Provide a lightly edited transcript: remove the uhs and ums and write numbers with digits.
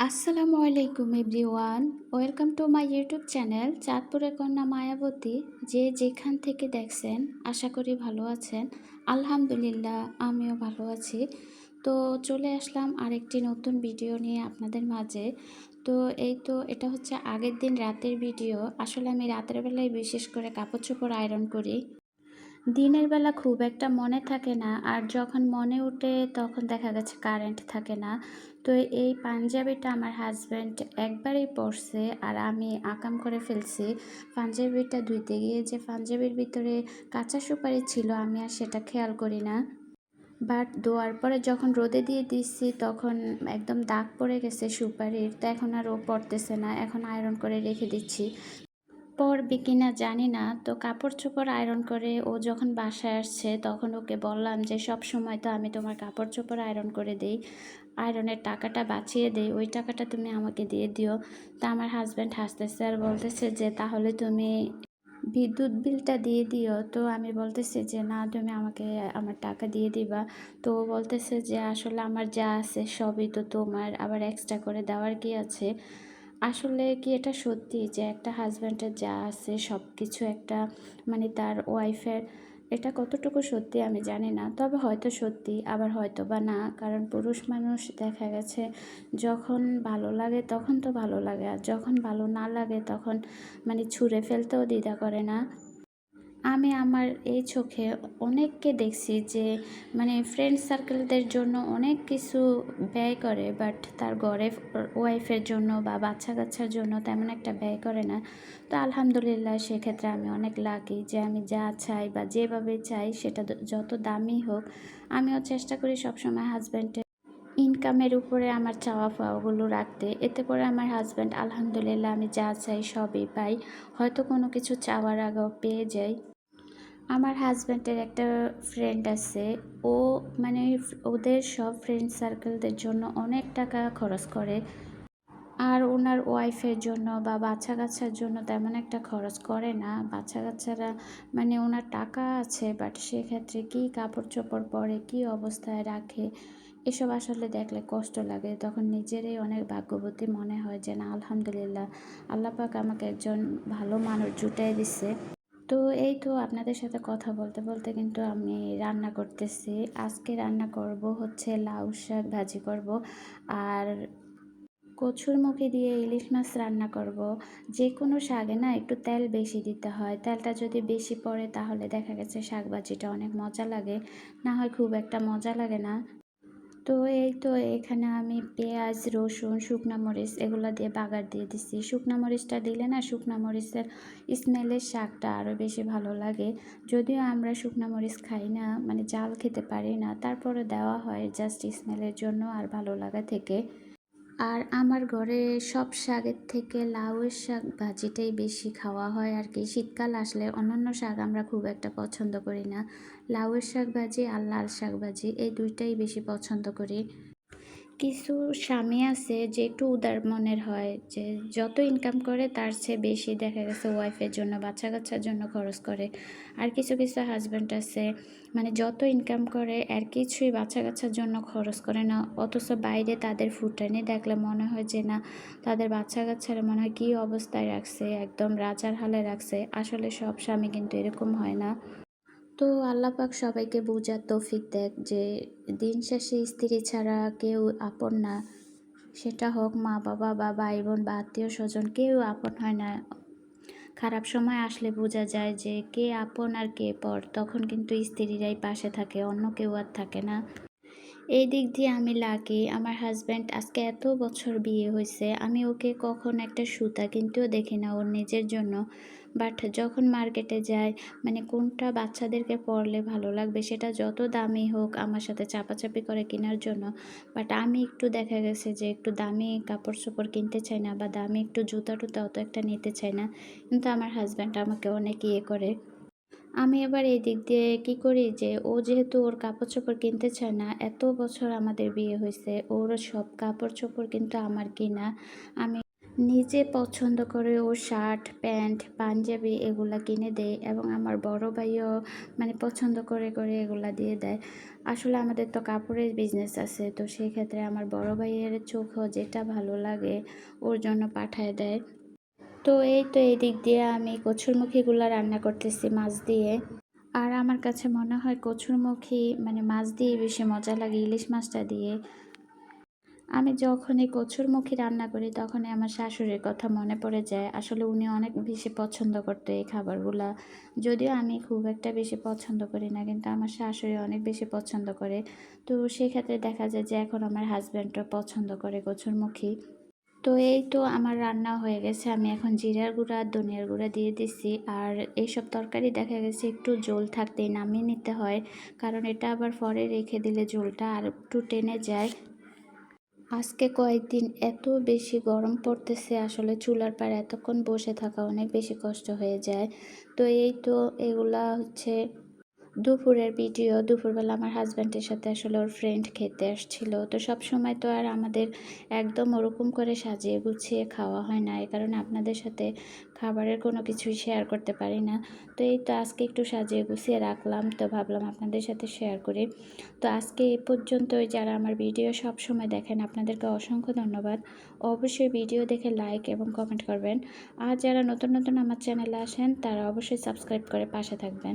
আসসালামু আলাইকুম everyone. Welcome to my YouTube channel চাঁদপুরের কন্যা মায়াবতী। যে যেখান থেকে দেখছেন আশা করি ভালো আছেন। আলহামদুলিল্লাহ আমিও ভালো আছি। তো চলে আসলাম আরেকটি নতুন ভিডিও নিয়ে আপনাদের মাঝে। তো এটা হচ্ছে আগের দিন রাতের ভিডিও। আসলে আমি রাতের বেলায় বিশেষ করে কাপড় চোপড় আয়রন করি। দিনের বেলা খুব একটা মনে থাকে না, আর যখন মনে ওঠে তখন দেখা গেছে কারেন্ট থাকে না। তো এই পাঞ্জাবিটা আমার হাজব্যান্ড একবারেই পরছে আর আমি আকাম করে ফেলছি। পাঞ্জাবিটা ধুইতে গিয়ে যে পাঞ্জাবির ভিতরে কাঁচা সুপারি ছিল আমি আর সেটা খেয়াল করি না। বাট ধোয়ার পরে যখন রোদে দিয়ে দিচ্ছি তখন একদম দাগ পড়ে গেছে সুপারির। তো এখন আর ও পড়তেছে না, এখন আয়রন করে রেখে দিচ্ছি। পরবে কিনা জানি না। তো কাপড় চোপড় আয়রন করে ও যখন বাসায় আসছে তখন ওকে বললাম যে সব সময় তো আমি তোমার কাপড় চোপড় আয়রন করে দিই, আয়রনের টাকাটা বাঁচিয়ে দেই, ওই টাকাটা তুমি আমাকে দিয়ে দিও। তা আমার হাজব্যান্ড হাসতেছে আর বলতেছে যে তাহলে তুমি বিদ্যুৎ বিলটা দিয়ে দিও। তো আমি বলতেছি যে না, তুমি আমাকে আমার টাকা দিয়ে দিবা। তো ও বলতেছে যে আসলে আমার যা আছে সবই তো তোমার, আবার এক্সট্রা করে দেওয়ার কি আছে। আসলে কি এটা সত্যি যে একটা হাজব্যান্ডের যা আছে সব কিছু একটা তার ওয়াইফের, এটা কতটুকু সত্যি আমি জানি না। তবে হয়তো সত্যি, আবার হয়তো বা না। কারণ পুরুষ মানুষ দেখা গেছে যখন ভালো লাগে তখন তো ভালো লাগে, আর যখন ভালো না লাগে তখন ছুঁড়ে ফেলতেও দ্বিধা করে না। আমি আমার এই চোখে অনেককে দেখছি যে ফ্রেন্ড সার্কেলদের জন্য অনেক কিছু ব্যয় করে, বাট তার ঘরে ওয়াইফের জন্য বা বাচ্চা কাচ্চার জন্য তেমন একটা ব্যয় করে না। তো আলহামদুলিল্লাহ সেক্ষেত্রে আমি অনেক লাকি যে আমি যা চাই বা যেভাবে চাই সেটা যত দামি হোক, আমিও চেষ্টা করি সবসময় হাজব্যান্ডের ইনকামের উপরে আমার চাওয়া পাওয়াগুলো রাখতে। এতে করে আমার হাজব্যান্ড আলহামদুলিল্লাহ আমি যা চাই সবই পাই, হয়তো কোনো কিছু চাওয়ার আগেও পেয়ে যাই। আমার হাজব্যান্ডের একটা ফ্রেন্ড আছে, ও মানে ওদের সব ফ্রেন্ড সার্কেলদের জন্য অনেক টাকা খরচ করে, আর ওনার ওয়াইফের জন্য বা বাচ্চা কাচ্চার জন্য তেমন একটা খরচ করে না। বাচ্চা কাচ্চারা ওনার টাকা আছে, বাট সেক্ষেত্রে কী কাপড় চোপড় পরে কী অবস্থায় রাখে, এসব আসলে দেখলে কষ্ট লাগে। তখন নিজেরই অনেক ভাগ্যবতী মনে হয় যে না, আলহামদুলিল্লাহ আল্লাহ পাক আমাকে একজন ভালো মানুষ জুটাই দিচ্ছে। তো এই তো আপনাদের সাথে কথা বলতে বলতে কিন্তু আমি রান্না করতেছি। আজকে রান্না করব হচ্ছে লাউ শাক ভাজি করব, আর কচুর মুখি দিয়ে ইলিশ মাছ রান্না করব। যে কোনো শাকে না একটু তেল বেশি দিতে হয়, তেলটা যদি বেশি পড়ে তাহলে দেখা গেছে শাক ভাজিটা অনেক মজা লাগে, না হয় খুব একটা মজা লাগে না। তো এই তো এখানে আমি পেঁয়াজ রসুন শুকনা মরিচ এগুলো দিয়ে বাগার দিয়ে দিচ্ছি। শুকনা মরিচটা দিলে না শুকনা মরিচের স্মেলের শাকটা আরও বেশি ভালো লাগে। যদিও আমরা শুকনা মরিচ খাই না, জাল খেতে পারি না, তারপরে দেওয়া হয় জাস্ট স্মেলের জন্য আর ভালো লাগা থেকে। আর আমার ঘরে সব শাকের থেকে লাউয়ের শাক ভাজিটাই বেশি খাওয়া হয় আর কি। শীতকাল আসলে অন্যান্য শাক আমরা খুব একটা পছন্দ করি না। লাউয়ের শাক ভাজি আর লাল শাক ভাজি এই দুইটাই বেশি পছন্দ করি। কিছু স্বামী আছে যে একটু উদার মনের হয়, যে যত ইনকাম করে তার চেয়ে বেশি দেখা গেছে ওয়াইফের জন্য বাচ্চা কাচ্চার জন্য খরচ করে। আর কিছু কিছু হাজব্যান্ড আছে যত ইনকাম করে আর কিছুই বাচ্চা কাচ্চার জন্য খরচ করে না, অথচ বাইরে তাদের ফুটানি দেখলে মনে হয় যে না, তাদের বাচ্চা কাচ্চারা মনে হয় কী অবস্থায় রাখছে, একদম রাজার হালে রাখছে। আসলে সব স্বামী কিন্তু এরকম হয় না। তো আল্লাহ পাক সবাইকে বোঝার তৌফিক দেখ যে দিন শেষে স্ত্রী ছাড়া কেউ আপন না। সেটা হোক মা বাবা বা ভাই বোন বা আত্মীয় স্বজন, কেউ আপন হয় না। খারাপ সময় আসলে বোঝা যায় যে কে আপন আর কে পর, তখন কিন্তু স্ত্রীরাই পাশে থাকে, অন্য কেউ আর থাকে না। এই দিক দিয়ে আমি লাকি, আমার হাজব্যান্ড আজকে এত বছর বিয়ে হয়েছে আমি ওকে কখন একটা সুতা কিনতেও দেখি না ওর নিজের জন্য। বাট যখন মার্কেটে যায় কোনটা বাচ্চাদেরকে পরলে ভালো লাগবে সেটা যত দামি হোক আমার সাথে চাপাচাপি করে কেনার জন্য। বাট আমি একটু দেখা গেছে যে একটু দামি কাপড় চোপড় কিনতে চাই না, বা দামি একটু জুতা টুতা অত একটা নিতে চাই না, কিন্তু আমার হাজব্যান্ড আমাকে অনেক ইয়ে করে। আমি এবার এই দিক দিয়ে কী করি যে ও যেহেতু ওর কাপড় চোপড় কিনতে চায় না, এত বছর আমাদের বিয়ে হয়েছে, ওর সব কাপড় চোপড় কিন্তু আমার কিনা। আমি নিজে পছন্দ করে ও শার্ট, প্যান্ট, পাঞ্জাবি এগুলা কিনে দেয় এবং আমার বড় ভাইও মানে পছন্দ করে এগুলা দিয়ে দেয়। আসলে আমাদের তো কাপড়ের বিজনেস আছে, তো সেই ক্ষেত্রে আমার বড় ভাইয়ের চোখও যেটা ভালো লাগে ওর জন্য পাঠায় দেয়। তো এই তো এদিক দিয়ে আমি কচুরমুখীগুলা রান্না করতেছি মাছ দিয়ে। আর আমার কাছে মনে হয় কচুরমুখী মানে মাছ দিয়ে বেশি মজা লাগে ইলিশ মাছটা দিয়ে। আমি যখনই কচুরমুখী রান্না করি তখনই আমার শাশুড়ির কথা মনে পড়ে যায়। আসলে উনি অনেক বেশি পছন্দ করতো এই খাবারগুলা। যদিও আমি খুব একটা বেশি পছন্দ করি না, কিন্তু আমার শাশুড়ি অনেক বেশি পছন্দ করে। তো সেক্ষেত্রে দেখা যায় যে এখন আমার হাসব্যান্ডও পছন্দ করে কচুরমুখী। তো এই তো আমার রান্না হয়ে গেছে। আমি এখন জিরার গুঁড়া, ধনিয়ার গুঁড়া দিয়ে দিছি। আর এইসব তরকারি দেখা গেছে একটু ঝোল থাকতেই নামিয়ে নিতে হয়। কারণ এটা আবার পরে রেখে দিলে ঝোলটা আর একটু টেনে যায়। আজকে কয়েকদিন এত বেশি গরম পড়তেছে, আসলে চুলার পাড়ে এতক্ষণ বসে থাকা অনেক বেশি কষ্ট হয়ে যায়। তো এই তো এগুলা হচ্ছে দুপুরের ভিডিও। দুপুরবেলা আমার হাসব্যান্ডের সাথে আসলে ওর ফ্রেন্ড খেতে আসছিল। তো সবসময় তো আর আমাদের একদম ওরকম করে সাজিয়ে গুছিয়ে খাওয়া হয় না। এই কারণে আপনাদের সাথে খাবারের কোনো কিছুই শেয়ার করতে পারি না। তো এই তো আজকে একটু সাজিয়ে গুছিয়ে রাখলাম, তো ভাবলাম আপনাদের সাথে শেয়ার করি। তো আজকে এই পর্যন্তই। যারা আমার ভিডিও সবসময় দেখেন আপনাদেরকে অসংখ্য ধন্যবাদ। অবশ্যই ভিডিও দেখে লাইক এবং কমেন্ট করবেন। আর যারা নতুন আমার চ্যানেলে আসেন তারা অবশ্যই সাবস্ক্রাইব করে পাশে থাকবেন।